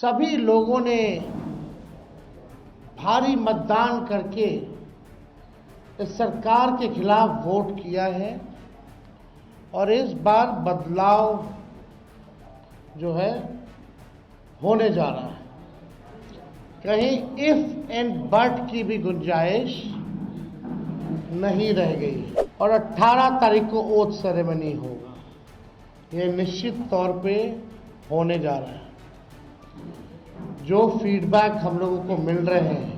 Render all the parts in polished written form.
सभी लोगों ने भारी मतदान करके इस सरकार के खिलाफ वोट किया है और इस बार बदलाव जो है होने जा रहा है। कहीं इफ एंड बट की भी गुंजाइश नहीं रह गई और 18 तारीख को ओथ सेरेमनी होगा। ये निश्चित तौर पे होने जा रहा है। जो फीडबैक हम लोगों को मिल रहे हैं,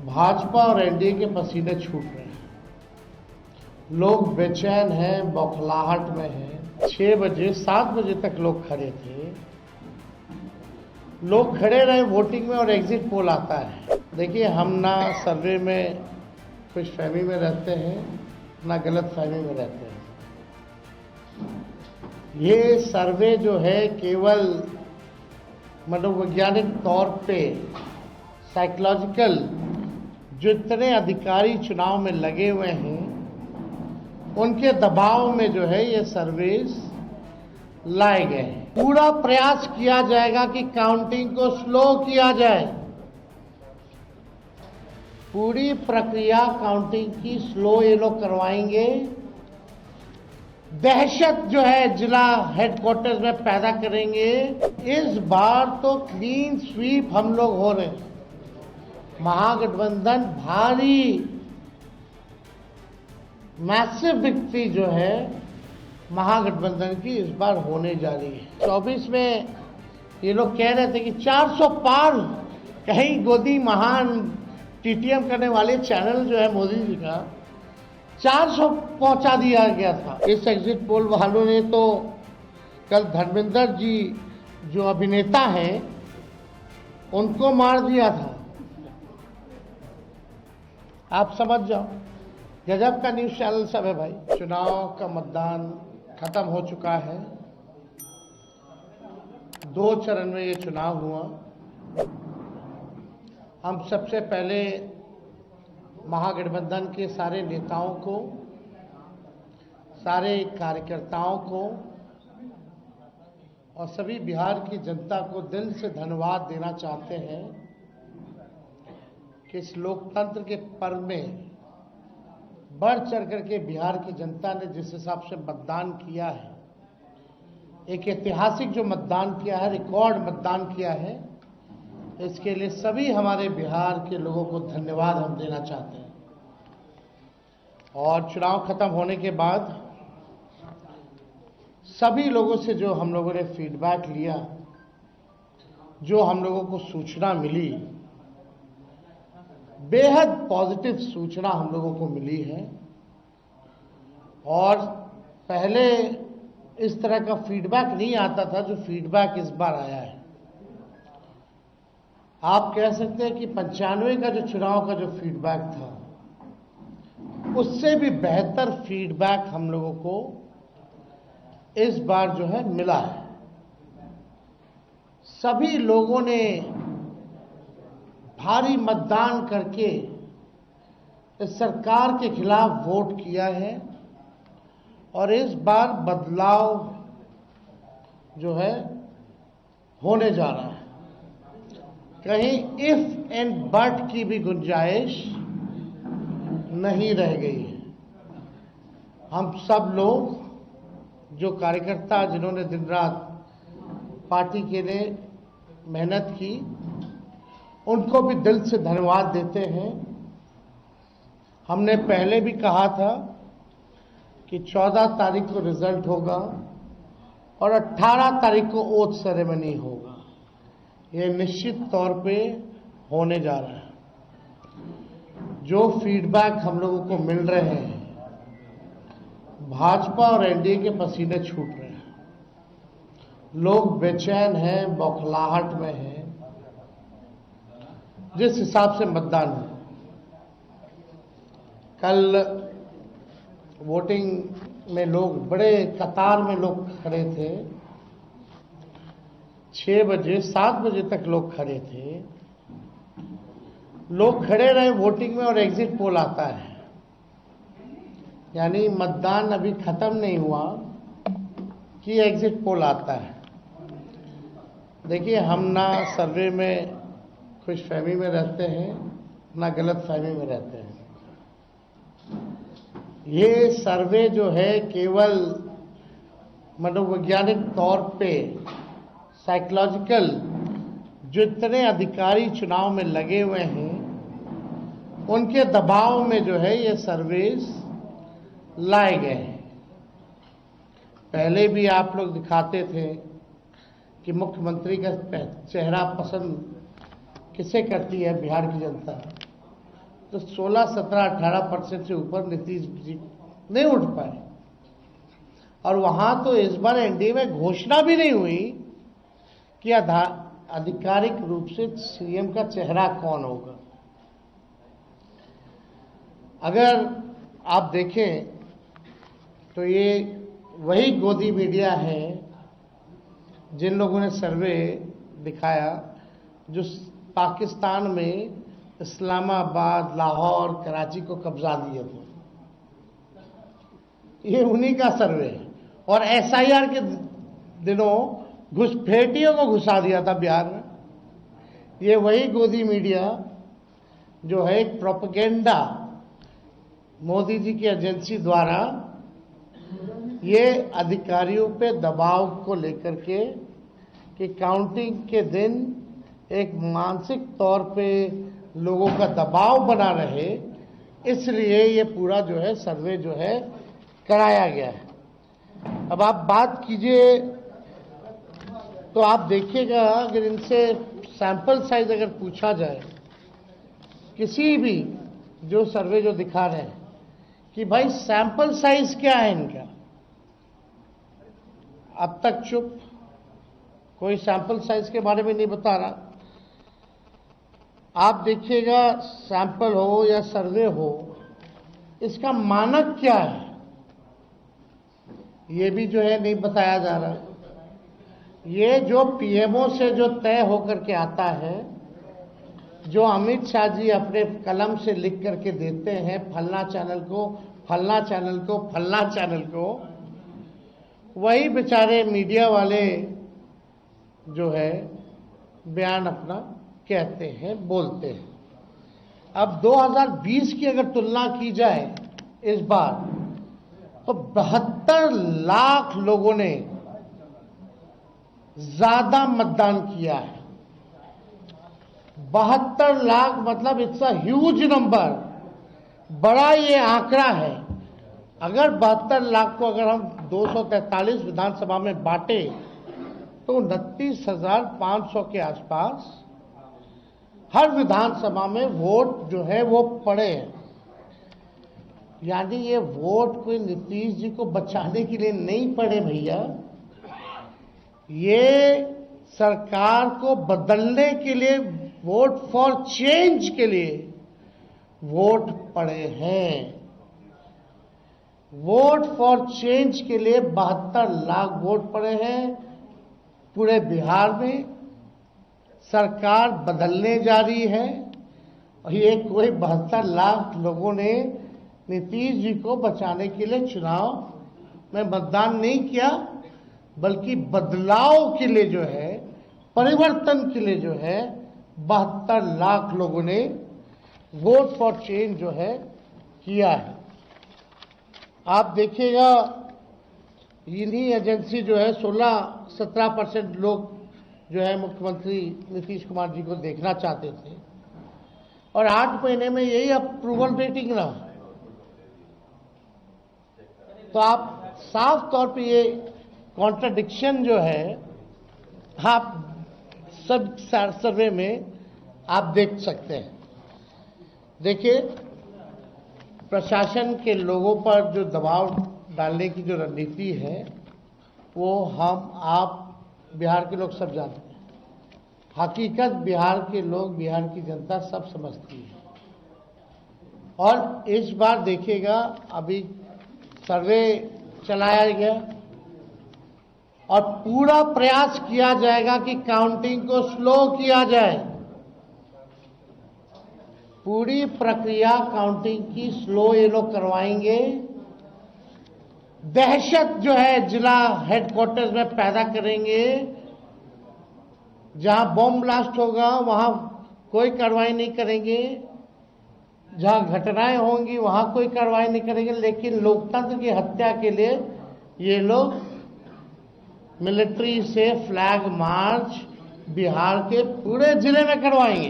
भाजपा और एनडीए के पसीने छूट रहे हैं। लोग बेचैन हैं, बौखलाहट में हैं। 6 बजे 7 बजे तक लोग खड़े थे। लोग खड़े रहे वोटिंग में और एग्जिट पोल आता है। देखिए, हम ना सर्वे में खुशफहमी में रहते हैं, ना गलत फहमी में रहते हैं। ये सर्वे जो है केवल मनोवैज्ञानिक तौर पे साइकोलॉजिकल, जो इतने अधिकारी चुनाव में लगे हुए हैं उनके दबाव में जो है ये सर्वेस लाए गए हैं। पूरा प्रयास किया जाएगा कि काउंटिंग को स्लो किया जाए। पूरी प्रक्रिया काउंटिंग की स्लो ये लोग करवाएंगे। दहशत जो है जिला हेडक्वार्टर्स में पैदा करेंगे। इस बार तो क्लीन स्वीप हम लोग हो रहे हैं। महागठबंधन भारी मैसिव विक्ट्री जो है महागठबंधन की इस बार होने जा रही है। 24 में ये लोग कह रहे थे कि 400 पार, कहीं गोदी महान टीटीएम करने वाले चैनल जो है मोदी जी का 400 पहुंचा दिया गया था। इस एग्जिट पोल वालों ने तो कल धर्मेंद्र जी जो अभिनेता हैं उनको मार दिया था। आप समझ जाओ, गजब का न्यूज चैनल सब है भाई। चुनाव का मतदान खत्म हो चुका है। 2 चरण में ये चुनाव हुआ। हम सबसे पहले महागठबंधन के सारे नेताओं को, सारे कार्यकर्ताओं को और सभी बिहार की जनता को दिल से धन्यवाद देना चाहते हैं कि इस लोकतंत्र के पर्व में बढ़ चढ़ करके बिहार की जनता ने जिस हिसाब से मतदान किया है, एक ऐतिहासिक जो मतदान किया है, रिकॉर्ड मतदान किया है, इसके लिए सभी हमारे बिहार के लोगों को धन्यवाद हम देना चाहते हैं। और चुनाव खत्म होने के बाद सभी लोगों से जो हम लोगों ने फीडबैक लिया, जो हम लोगों को सूचना मिली, बेहद पॉजिटिव सूचना हम लोगों को मिली है। और पहले इस तरह का फीडबैक नहीं आता था जो फीडबैक इस बार आया है। आप कह सकते हैं कि 95 का जो चुनाव का जो फीडबैक था उससे भी बेहतर फीडबैक हम लोगों को इस बार जो है मिला है। सभी लोगों ने भारी मतदान करके इस सरकार के खिलाफ वोट किया है और इस बार बदलाव जो है होने जा रहा है। कहीं इफ एंड बट की भी गुंजाइश नहीं रह गई है। हम सब लोग जो कार्यकर्ता, जिन्होंने दिन रात पार्टी के लिए मेहनत की, उनको भी दिल से धन्यवाद देते हैं। हमने पहले भी कहा था कि 14 तारीख को रिजल्ट होगा और 18 तारीख को ओथ सेरेमनी होगा। ये निश्चित तौर पे होने जा रहा है। जो फीडबैक हम लोगों को मिल रहे हैं, भाजपा और एनडीए के पसीने छूट रहे हैं। लोग बेचैन हैं, बौखलाहट में हैं। जिस हिसाब से मतदान हुआ, कल वोटिंग में लोग बड़े कतार में लोग खड़े थे। 6 बजे 7 बजे तक लोग खड़े थे। लोग खड़े रहे वोटिंग में और एग्जिट पोल आता है। यानी मतदान अभी खत्म नहीं हुआ कि एग्जिट पोल आता है। देखिए, हम ना सर्वे में खुशफहमी में रहते हैं, ना गलतफहमी में रहते हैं। ये सर्वे जो है केवल मनोवैज्ञानिक तौर पे साइकोलॉजिकल, जितने अधिकारी चुनाव में लगे हुए हैं उनके दबाव में जो है ये सर्वेस लाए गए हैं। पहले भी आप लोग दिखाते थे कि मुख्यमंत्री का चेहरा पसंद किसे करती है बिहार की जनता, तो 16, 17, 18% से ऊपर नीतीश जी नहीं उठ पाए। और वहां तो इस बार एनडीए में घोषणा भी नहीं हुई कि आधिकारिक रूप से सीएम का चेहरा कौन होगा। अगर आप देखें तो ये वही गोदी मीडिया है जिन लोगों ने सर्वे दिखाया जो पाकिस्तान में इस्लामाबाद, लाहौर, कराची को कब्जा दिए थे। ये उन्हीं का सर्वे है। और एसआईआर के दिनों घुसपैठियों को घुसा दिया था बिहार में। ये वही गोदी मीडिया जो है एक प्रोपेगेंडा मोदी जी की एजेंसी द्वारा ये अधिकारियों पे दबाव को लेकर के कि काउंटिंग के दिन एक मानसिक तौर पे लोगों का दबाव बना रहे, इसलिए ये पूरा जो है सर्वे जो है कराया गया है। अब आप बात कीजिए तो आप देखिएगा, अगर इनसे सैंपल साइज अगर पूछा जाए, किसी भी जो सर्वे जो दिखा रहे हैं कि भाई सैंपल साइज क्या है इनका, अब तक चुप, कोई सैंपल साइज के बारे में नहीं बता रहा। आप देखिएगा, सैंपल हो या सर्वे हो, इसका मानक क्या है ये भी जो है नहीं बताया जा रहा। ये जो पीएमओ से जो तय होकर के आता है, जो अमित शाह जी अपने कलम से लिख करके देते हैं फलना चैनल को, फलना चैनल को, फलना चैनल को, वही बेचारे मीडिया वाले जो है बयान अपना कहते हैं, बोलते हैं। अब 2020 की अगर तुलना की जाए इस बार, तो 72 लाख लोगों ने ज्यादा मतदान किया है। 72 लाख मतलब इट्स अ ह्यूज नंबर, बड़ा ये आंकड़ा है। अगर 72 लाख को अगर हम 243 विधानसभा में बांटे तो 29,500 के आसपास हर विधानसभा में वोट जो है वो पड़े हैं। यानी ये वोट कोई नीतीश जी को बचाने के लिए नहीं पड़े भैया, ये सरकार को बदलने के लिए, वोट फॉर चेंज के लिए वोट पड़े हैं। वोट फॉर चेंज के लिए 72 लाख वोट पड़े हैं। पूरे बिहार में सरकार बदलने जा रही है और ये कोई 72 लाख लोगों ने नीतीश जी को बचाने के लिए चुनाव में मतदान नहीं किया, बल्कि बदलाव के लिए जो है, परिवर्तन के लिए जो है 72 लाख लोगों ने वोट फॉर चेंज जो है किया है। आप देखिएगा, इन्हीं एजेंसी जो है 16-17% लोग जो है मुख्यमंत्री नीतीश कुमार जी को देखना चाहते थे और 8 महीने में यही अप्रूवल रेटिंग रहा। तो आप साफ तौर पे ये कॉन्ट्रडिक्शन जो है आप सब सर्वे में आप देख सकते हैं। देखिए, प्रशासन के लोगों पर जो दबाव डालने की जो रणनीति है वो हम आप बिहार के लोग सब जानते हैं। हकीकत बिहार के लोग, बिहार की जनता सब समझती है। और इस बार देखिएगा, अभी सर्वे चलाया गया और पूरा प्रयास किया जाएगा कि काउंटिंग को स्लो किया जाए। पूरी प्रक्रिया काउंटिंग की स्लो ये लोग करवाएंगे। दहशत जो है जिला हेडक्वार्टर्स में पैदा करेंगे जहां बॉम्ब ब्लास्ट होगा वहां कोई कार्रवाई नहीं करेंगे, जहां घटनाएं होंगी वहां कोई कार्रवाई नहीं करेंगे, लेकिन लोकतंत्र की हत्या के लिए ये लोग मिलिट्री से फ्लैग मार्च बिहार के पूरे जिले में करवाएंगे,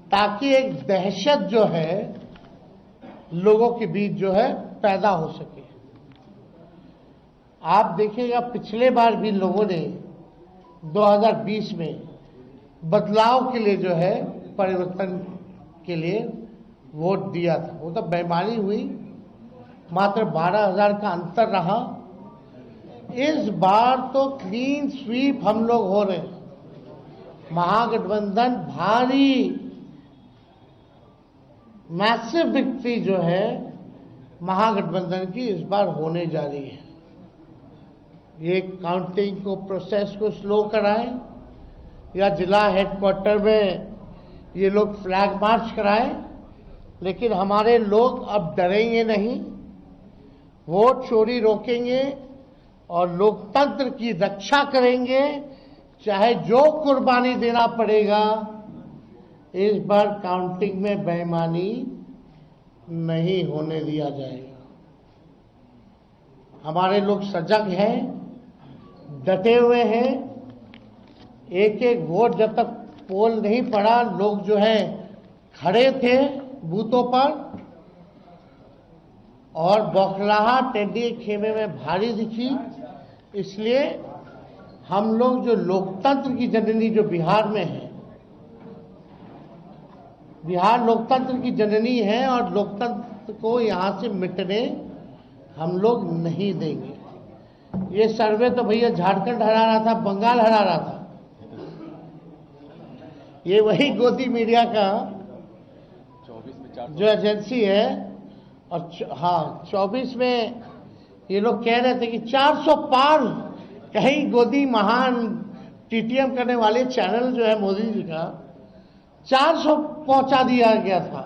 ताकि एक दहशत जो है लोगों के बीच जो है पैदा हो सके। आप देखिएगा पिछले बार भी लोगों ने 2020 में बदलाव के लिए जो है, परिवर्तन के लिए वोट दिया था। वो तो बेईमानी हुई, मात्र 12,000 का अंतर रहा। इस बार तो क्लीन स्वीप हम लोग हो रहे हैं। महागठबंधन भारी मैसिव विक्ट्री जो है महागठबंधन की इस बार होने जा रही है। ये काउंटिंग को, प्रोसेस को स्लो कराएं या जिला हेडक्वार्टर में ये लोग फ्लैग मार्च कराएं, लेकिन हमारे लोग अब डरेंगे नहीं, वोट चोरी रोकेंगे और लोकतंत्र की रक्षा करेंगे, चाहे जो कुर्बानी देना पड़ेगा। इस बार काउंटिंग में बेईमानी नहीं होने दिया जाएगा। हमारे लोग सजग हैं, डटे हुए हैं। एक एक वोट जब तक पोल नहीं पड़ा, लोग जो है खड़े थे बूथों पर और बौखलाहट टेढ़ी खेमे में भारी दिखी। इसलिए हम लोग जो लोकतंत्र की जननी जो बिहार में है, बिहार लोकतंत्र की जननी है और लोकतंत्र को यहां से मिटने हम लोग नहीं देंगे। ये सर्वे तो भैया झारखंड हरा रहा था, बंगाल हरा रहा था। ये वही गोदी मीडिया का जो एजेंसी है, और हाँ 24 में ये लोग कह रहे थे कि 400 पार, कहीं गोदी महान टीटीएम करने वाले चैनल जो है मोदी जी का 400 पहुंचा दिया गया था।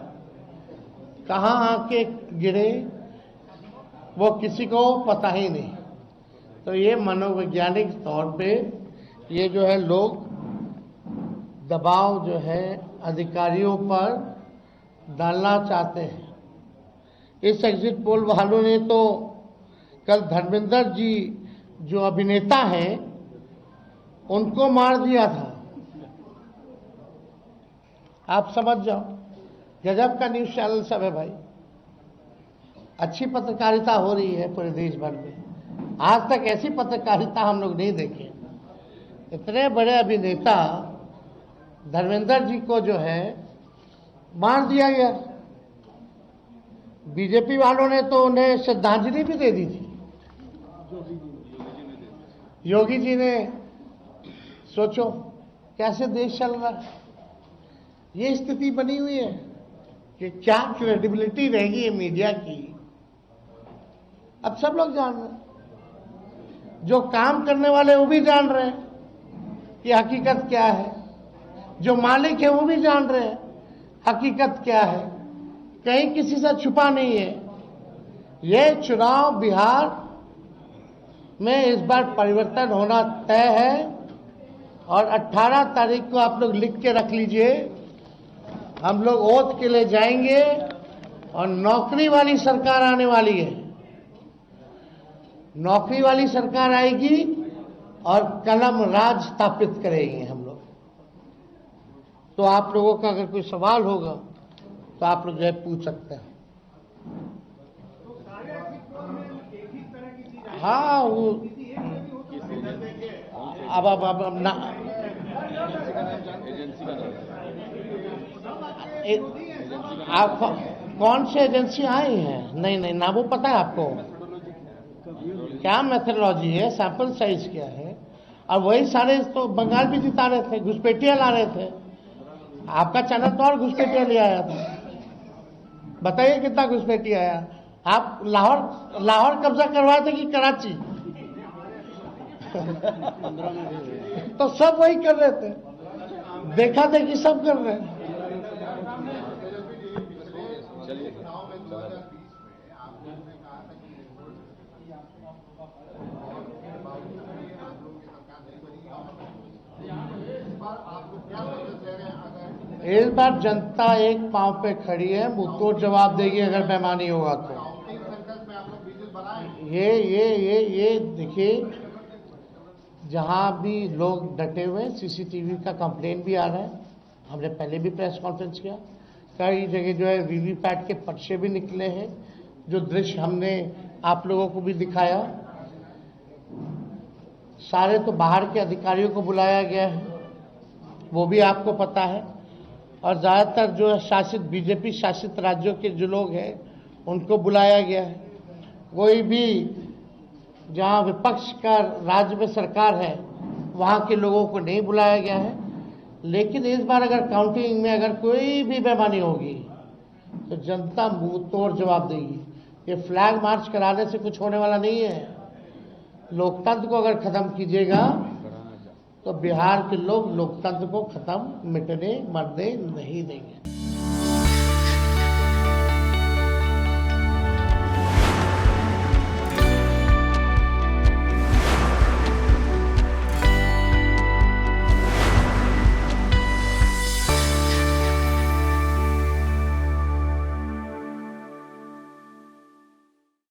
कहां आके गिरे वो किसी को पता ही नहीं। तो ये मनोवैज्ञानिक तौर पे ये जो है लोग दबाव जो है अधिकारियों पर डालना चाहते हैं। इस एग्जिट पोल वालों ने तो कल धर्मेंद्र जी जो अभिनेता हैं उनको मार दिया था। आप समझ जाओ, गजब का न्यूज चैनल सब है भाई। अच्छी पत्रकारिता हो रही है पूरे देश भर में। आज तक ऐसी पत्रकारिता हम लोग नहीं देखे। इतने बड़े अभिनेता धर्मेंद्र जी को जो है मार दिया गया। बीजेपी वालों ने तो उन्हें श्रद्धांजलि भी दे दी थी। योगी जी ने, सोचो कैसे देश चल रहा है। ये स्थिति बनी हुई है कि क्या क्रेडिबिलिटी रहेगी ये मीडिया की। अब सब लोग जान रहे हैं, जो काम करने वाले वो भी जान रहे हैं कि हकीकत क्या है, जो मालिक है वो भी जान रहे हैं हकीकत क्या है। कहीं किसी से छुपा नहीं है। ये चुनाव बिहार में इस बार परिवर्तन होना तय है और 18 तारीख को आप लोग लिख के रख लीजिए। हम लोग ओथ के लिए जाएंगे और नौकरी वाली सरकार आने वाली है। नौकरी वाली सरकार आएगी और कलम राज स्थापित करेंगे हम लोग। तो आप लोगों का अगर कोई सवाल होगा तो आप लोग जो है पूछ सकते हैं। हाँ वो अब ना आप कौन सी एजेंसी आई है? नहीं ना वो पता है आपको क्या मेथोडोलॉजी है, सैंपल साइज क्या है। और वही सारे तो बंगाल भी जिता रहे थे, घुसपैठिया ला रहे थे। आपका चैनल तो और घुसपैठिया ले आया था। बताइए कितना घुसपैठिया आया। आप लाहौर कब्जा करवाए थे कि कराची? तो सब वही कर रहे थे, देखा देखी सब कर रहे हैं। इस बार जनता एक पांव पे खड़ी है, मुंहतोड़ जवाब देगी अगर बेईमानी होगा तो। ये देखिए, जहां भी लोग डटे हुए, सीसीटीवी का कंप्लेन भी आ रहा है। हमने पहले भी प्रेस कॉन्फ्रेंस किया, कई जगह जो है वीवीपैट के पर्चे भी निकले हैं, जो दृश्य हमने आप लोगों को भी दिखाया। सारे तो बाहर के अधिकारियों को बुलाया गया है, वो भी आपको पता है। और ज़्यादातर जो है शासित बीजेपी शासित राज्यों के जो लोग हैं उनको बुलाया गया है। कोई भी जहां विपक्ष का राज्य में सरकार है वहां के लोगों को नहीं बुलाया गया है। लेकिन इस बार अगर काउंटिंग में अगर कोई भी बेईमानी होगी तो जनता मुंह तोड़ जवाब देगी। ये फ्लैग मार्च कराने से कुछ होने वाला नहीं है। लोकतंत्र को अगर खत्म कीजिएगा तो बिहार के लोग लोकतंत्र को खत्म मिटने मरने नहीं देंगे।